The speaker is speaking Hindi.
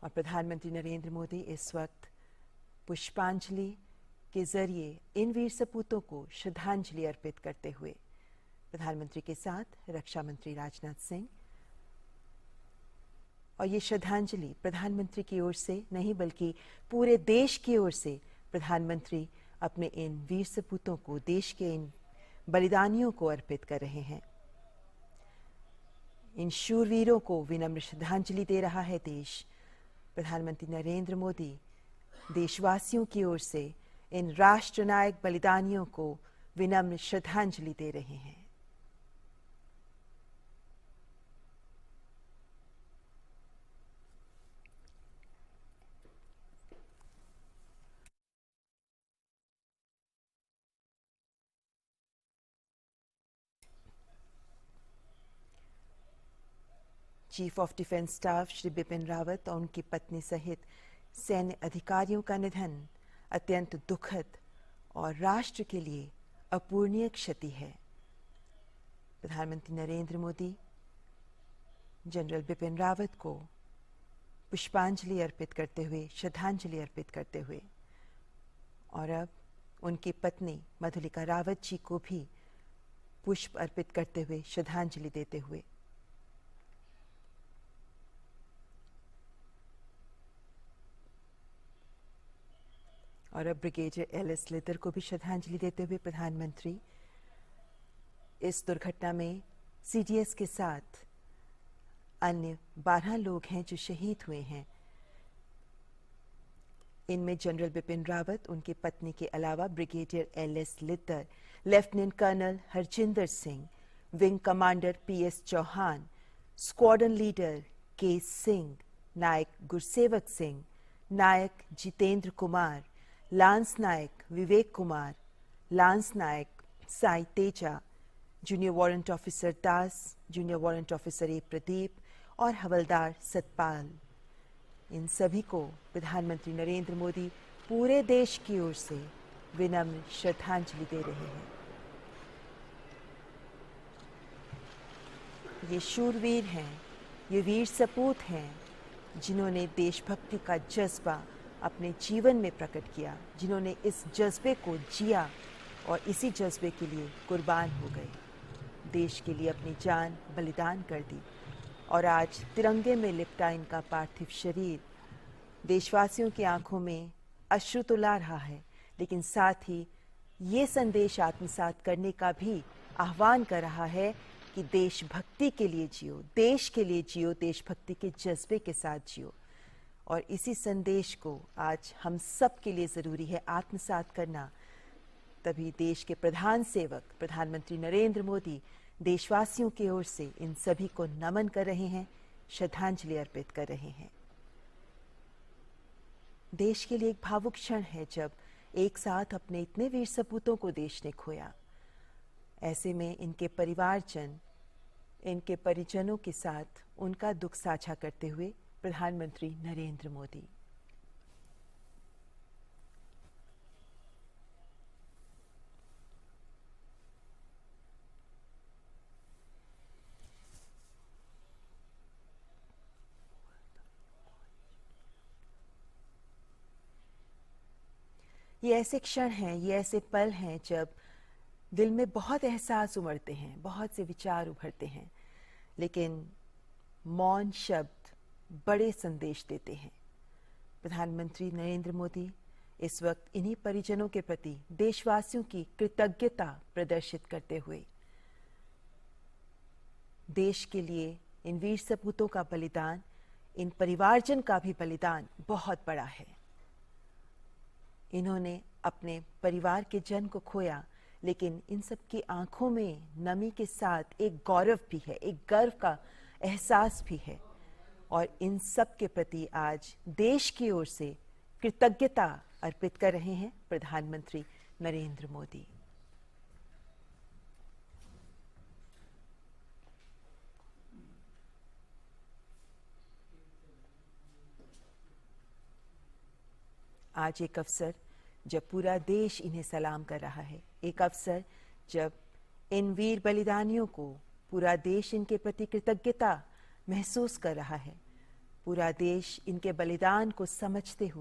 और प्रधानमंत्री नरेंद्र मोदी इस वक्त पुष्पांजलि के जरिए इन वीर सपूतों को श्रद्धांजलि अर्पित करते हुए प्रधानमंत्री के साथ रक्षा मंत्री राजनाथ सिंह, और ये श्रद्धांजलि प्रधानमंत्री की ओर से नहीं बल्कि पूरे देश की ओर से प्रधानमंत्री अपने इन वीर सपूतों को, देश के इन बलिदानियों को अर्पित कर रहे हैं। इन शूरवीरों को विनम्र श्रद्धांजलि दे रहा है देश। प्रधानमंत्री नरेंद्र मोदी देशवासियों की ओर से इन राष्ट्रनायक बलिदानियों को विनम्र श्रद्धांजलि दे रहे हैं। Chief of defence staff Shri Bipin Rawat और उनकी पत्नी सहित सैन्य अधिकारियों का निधन अत्यंत दुखद और राष्ट्र के लिए अपूरणीय क्षति है। प्रधानमंत्री नरेंद्र मोदी जनरल बिपिन रावत को पुष्पांजलि अर्पित करते हुए, श्रद्धांजलि अर्पित करते हुए, और अब उनकी पत्नी मधुलिका रावत जी को भी पुष्प अर्पित करते हुए, श्रद्धांजलि देते हुए और अब ब्रिगेडियर एल.एस. लिद्दर को भी श्रद्धांजलि देते हुए प्रधानमंत्री इस दुर्घटना में सीडीएस के साथ अन्य 12 लोग हैं जो शहीद हुए हैं। इनमें जनरल बिपिन रावत, उनकी पत्नी के अलावा brigadier L S. Lidder, lieutenant colonel Harjinder Singh, wing commander P S. Chauhan, squadron leader K Singh, Naik Gursewak Singh, Naik Jitendra Kumar, lance Naik Vivek Kumar, lance Naik Sai Teja, junior warrant officer Das, junior warrant officer A Pradeep और हवलदार सतपाल, इन सभी को प्रधानमंत्री नरेंद्र मोदी पूरे देश की ओर से विनम्र श्रद्धांजलि दे रहे हैं। ये शूरवीर हैं, ये वीर सपूत हैं जिन्होंने देशभक्ति का जज्बा अपने जीवन में प्रकट किया, जिन्होंने इस जज्बे को जिया और इसी जज्बे के लिए कुर्बान हो गए, देश के लिए अपनी जान बलिदान कर दी। और आज तिरंगे में लिपटा इनका पार्थिव शरीर देशवासियों की आंखों में अश्रु तो ला रहा है, लेकिन साथ ही ये संदेश आत्मसात करने का भी आह्वान कर रहा है कि देशभक्ति के लिए जियो, देश के लिए जियो, देशभक्ति के जज्बे के साथ जियो। और इसी संदेश को आज हम सब के लिए ज़रूरी है आत्मसात करना। तभी देश के प्रधान सेवक प्रधानमंत्री नरेंद्र मोदी देशवासियों की ओर से इन सभी को नमन कर रहे हैं, श्रद्धांजलि अर्पित कर रहे हैं। देश के लिए एक भावुक क्षण है जब एक साथ अपने इतने वीर सपूतों को देश ने खोया। ऐसे में इनके परिवारजन, इनके परिजनों के साथ उनका दुख साझा करते हुए प्रधानमंत्री नरेंद्र मोदी। ये ऐसे क्षण हैं, ये ऐसे पल हैं जब दिल में बहुत एहसास उमड़ते हैं, बहुत से विचार उभरते हैं, लेकिन मौन शब्द बड़े संदेश देते हैं। प्रधानमंत्री नरेंद्र मोदी इस वक्त इन्हीं परिजनों के प्रति देशवासियों की कृतज्ञता प्रदर्शित करते हुए देश के लिए इन वीर सपूतों का बलिदान, इन परिवारजन का भी बलिदान बहुत बड़ा है। इन्होंने अपने परिवार के जन को खोया, लेकिन इन सब की आंखों में नमी के साथ एक गौरव भी है, एक गर्व का एहसास भी है। और इन सब के प्रति आज देश की ओर से कृतज्ञता अर्पित कर रहे हैं प्रधानमंत्री नरेंद्र मोदी। आज एक अवसर जब पूरा देश इन्हें सलाम कर रहा है, एक अवसर जब इन वीर बलिदानियों को पूरा देश इनके प्रति कृतज्ञता महसूस कर रहा है, पूरा देश इनके बलिदान को समझते हुए